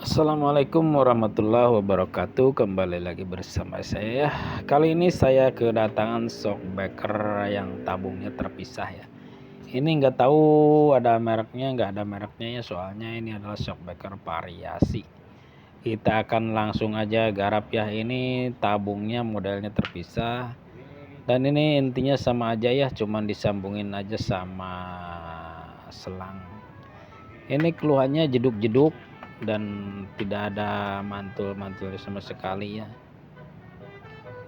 Assalamualaikum warahmatullahi wabarakatuh. Kembali lagi bersama saya. Kali ini saya kedatangan shockbreaker yang tabungnya terpisah ya. Ini nggak tahu ada mereknya, nggak ada mereknya ya. Soalnya ini adalah shockbreaker variasi. Kita akan langsung aja garap ya. Ini tabungnya modelnya terpisah. Dan ini intinya sama aja ya. Cuman disambungin aja sama selang. Ini keluhannya jeduk-jeduk dan tidak ada mantul-mantul sama sekali ya.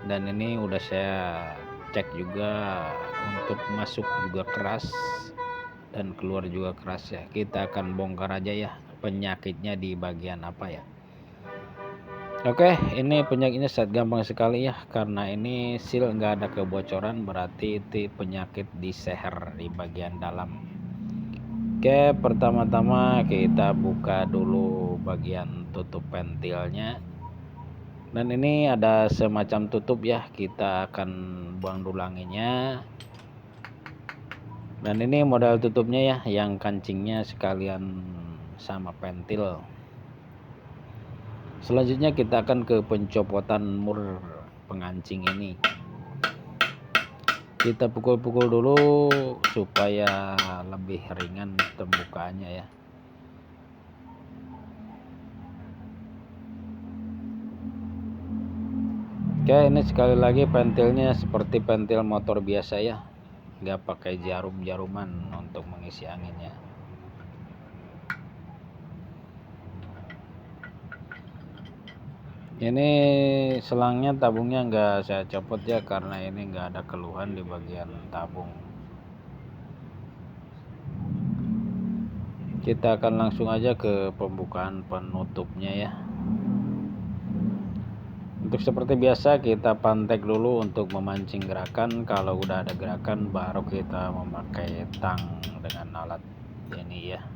Dan ini udah saya cek juga, untuk masuk juga keras dan keluar juga keras ya. Kita akan bongkar aja ya penyakitnya di bagian apa ya. Oke, ini penyakitnya sangat gampang sekali ya, karena ini seal nggak ada kebocoran, berarti itu penyakit di seher di bagian dalam. Oke, pertama-tama kita buka dulu bagian tutup ventilnya. Dan ini ada semacam tutup ya, kita akan buang dulu anginnya. Dan ini model tutupnya ya, yang kancingnya sekalian sama ventil. Selanjutnya kita akan ke pencopotan mur pengancing ini. Kita pukul-pukul dulu supaya lebih ringan pembukaannya ya. Oke, ini sekali lagi ventilnya seperti ventil motor biasa ya, nggak pakai jarum-jaruman untuk mengisi anginnya. Ini selangnya, tabungnya nggak saya copot ya, karena ini nggak ada keluhan di bagian tabung. Kita akan langsung aja ke pembukaan penutupnya ya. Untuk seperti biasa kita pantek dulu untuk memancing gerakan. Kalau udah ada gerakan baru kita memakai tang dengan alat ini ya.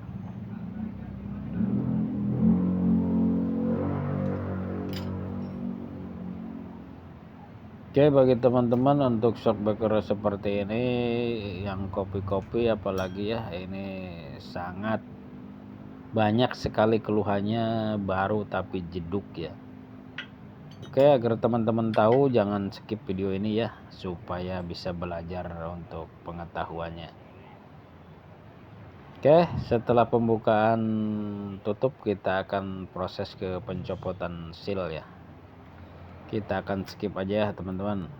Oke, bagi teman-teman untuk shockbreaker seperti ini yang kopi-kopi apalagi ya, ini sangat banyak sekali keluhannya, baru tapi jeduk ya. Oke, agar teman-teman tahu jangan skip video ini ya, supaya bisa belajar untuk pengetahuannya. Oke, setelah pembukaan tutup kita akan proses ke pencopotan seal ya. Kita akan skip aja ya teman-teman.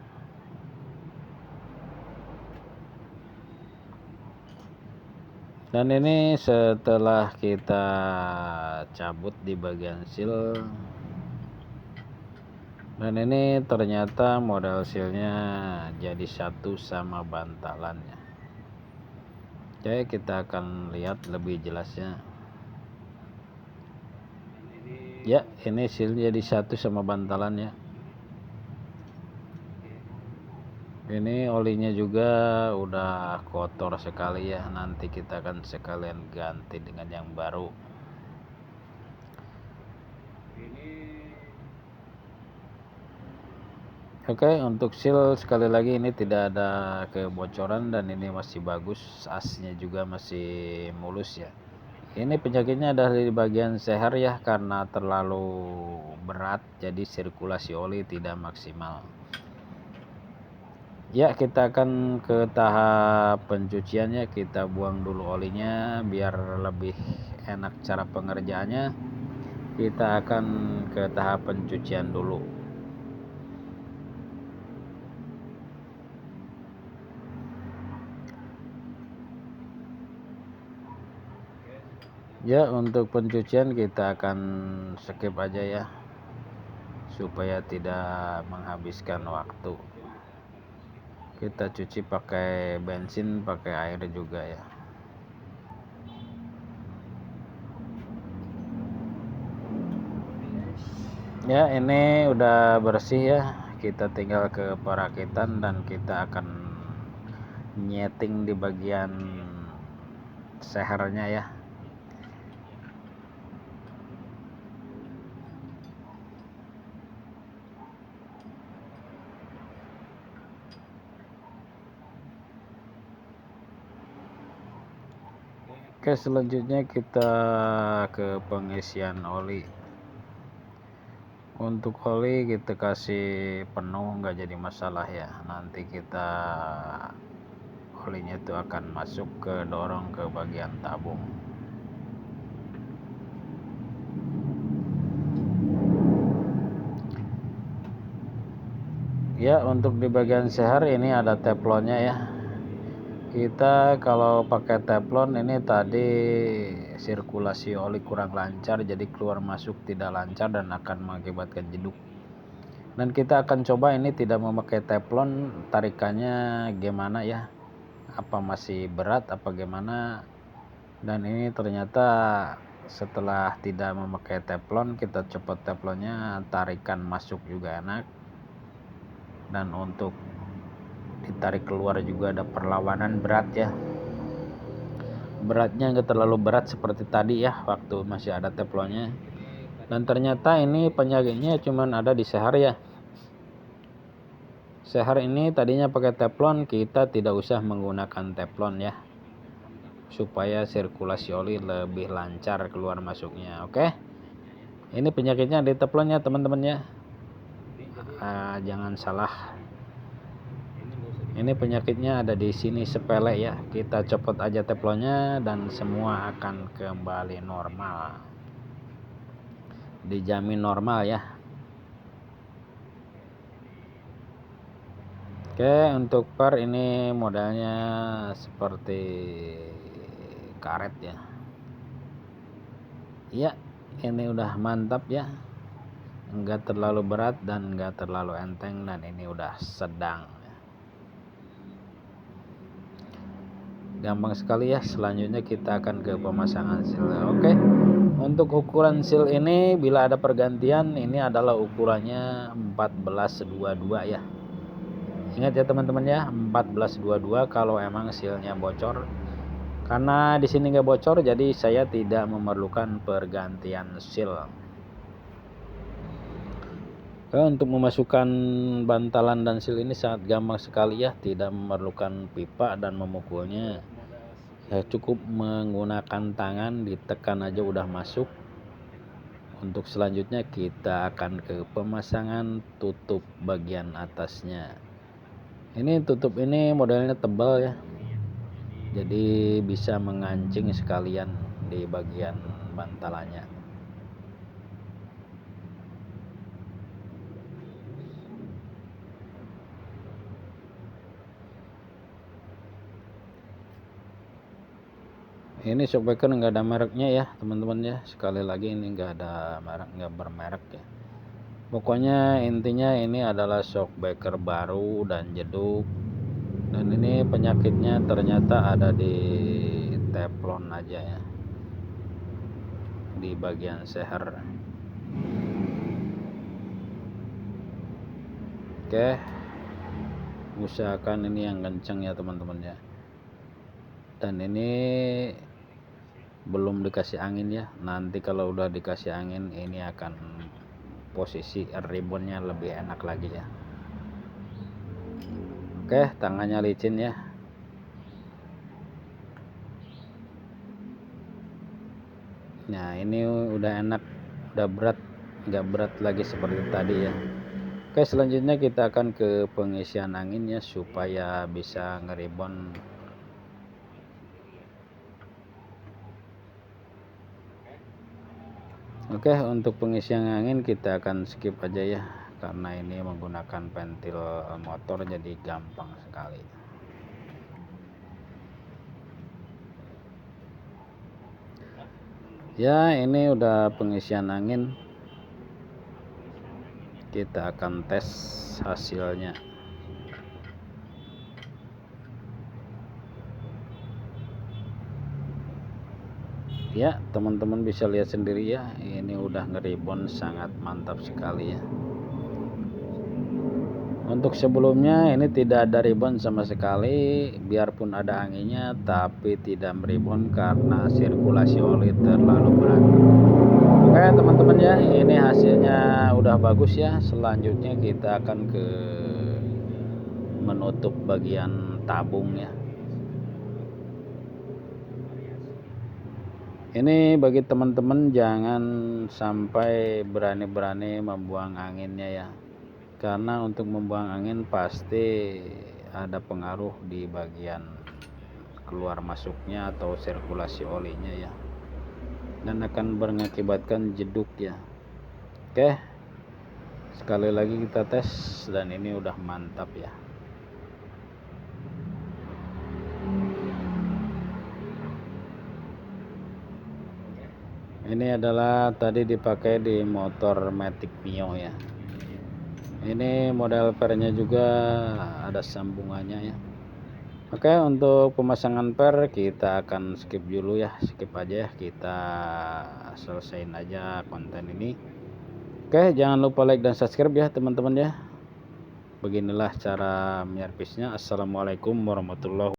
Dan ini setelah kita cabut di bagian seal, dan ini ternyata model sealnya jadi satu sama bantalannya. Oke, kita akan lihat lebih jelasnya. Ya, ini seal jadi satu sama bantalannya. Ini olinya juga udah kotor sekali ya, nanti kita akan sekalian ganti dengan yang baru. Oke, untuk seal sekali lagi ini tidak ada kebocoran dan ini masih bagus, asnya juga masih mulus ya. Ini penyakitnya ada di bagian seher ya, karena terlalu berat jadi sirkulasi oli tidak maksimal. Ya, kita akan ke tahap pencuciannya. Kita buang dulu olinya biar lebih enak cara pengerjaannya. Kita akan ke tahap pencucian dulu. Ya, untuk pencucian kita akan skip aja ya, supaya tidak menghabiskan waktu. Kita cuci pakai bensin, pakai air juga ya. Ya, ini udah bersih ya. Kita tinggal ke perakitan dan kita akan nyeting di bagian sehernya ya. Oke, selanjutnya kita ke pengisian oli. Untuk oli kita kasih penuh, nggak jadi masalah ya. Nanti kita olinya itu akan masuk ke dorong ke bagian tabung. Ya, untuk di bagian seher ini ada teflonnya ya. Kita kalau pakai teflon ini tadi sirkulasi oli kurang lancar, jadi keluar masuk tidak lancar dan akan mengakibatkan jeduk. Dan kita akan coba ini tidak memakai teflon, tarikannya gimana ya, apa masih berat apa gimana. Dan ini ternyata setelah tidak memakai teflon, kita copot teflonnya, tarikan masuk juga enak. Dan untuk ditarik keluar juga ada perlawanan berat ya. Beratnya nggak terlalu berat seperti tadi ya waktu masih ada teflonnya. Dan ternyata ini penyakitnya cuman ada di seher ya. Seher ini tadinya pakai teflon, kita tidak usah menggunakan teflon ya, supaya sirkulasi oli lebih lancar keluar masuknya. Oke, ini penyakitnya di teflonnya teman-teman ya. Jangan salah, ini penyakitnya ada di sini, sepele ya. Kita copot aja teflonnya dan semua akan kembali normal, dijamin normal ya. Oke, untuk par ini modelnya seperti karet ya. Ya, ini udah mantap ya, enggak terlalu berat dan enggak terlalu enteng, dan ini udah sedang. Gampang sekali ya. Selanjutnya kita akan ke pemasangan seal. Oke, untuk ukuran seal ini bila ada pergantian, ini adalah ukurannya 1422 ya. Ingat ya teman-teman ya, 1422 kalau emang sealnya bocor. Karena di sini nggak bocor, jadi saya tidak memerlukan pergantian seal. Untuk memasukkan bantalan dan seal ini sangat gampang sekali ya, tidak memerlukan pipa dan memukulnya. Ya, cukup menggunakan tangan, ditekan aja udah masuk. Untuk selanjutnya kita akan ke pemasangan tutup bagian atasnya. Ini tutup ini modelnya tebal ya, jadi bisa mengancing sekalian di bagian bantalannya. Ini shockbreaker nggak ada mereknya ya teman-teman ya. Sekali lagi ini nggak ada merek, nggak bermerek ya. Pokoknya intinya ini adalah shockbreaker baru dan jeduk. Dan ini penyakitnya ternyata ada di teflon aja ya, di bagian seher. Oke, usahakan ini yang kenceng ya teman-teman ya. Dan ini belum dikasih angin ya. Nanti kalau udah dikasih angin, ini akan posisi ribbonnya lebih enak lagi ya. Oke, tangannya licin ya. Nah, ini udah enak, udah berat, nggak berat lagi seperti tadi ya. Oke, selanjutnya kita akan ke pengisian angin ya, supaya bisa ngeribon. Oke, untuk pengisian angin kita akan skip aja ya, karena ini menggunakan ventil motor jadi gampang sekali. Ya, ini udah pengisian angin. Kita akan tes hasilnya. Ya, teman-teman bisa lihat sendiri ya, ini udah ngeribon sangat mantap sekali ya. Untuk sebelumnya ini tidak ada ribon sama sekali, biarpun ada anginnya tapi tidak meribon karena sirkulasi oli terlalu berat. Oke teman-teman ya, ini hasilnya udah bagus ya. Selanjutnya kita akan ke menutup bagian tabung ya. Ini bagi teman-teman jangan sampai berani-berani membuang anginnya ya, karena untuk membuang angin pasti ada pengaruh di bagian keluar masuknya atau sirkulasi olinya ya, dan akan mengakibatkan jeduk ya. Oke, sekali lagi kita tes, dan ini udah mantap ya. Ini adalah tadi dipakai di motor Matic Mio ya. Ini model pernya juga ada sambungannya ya. Oke, untuk pemasangan per kita akan skip dulu ya, skip aja ya, kita selesaiin aja konten ini. Oke, jangan lupa like dan subscribe ya teman-teman ya. Beginilah cara menyervisnya. Assalamualaikum warahmatullahi wabarakatuh.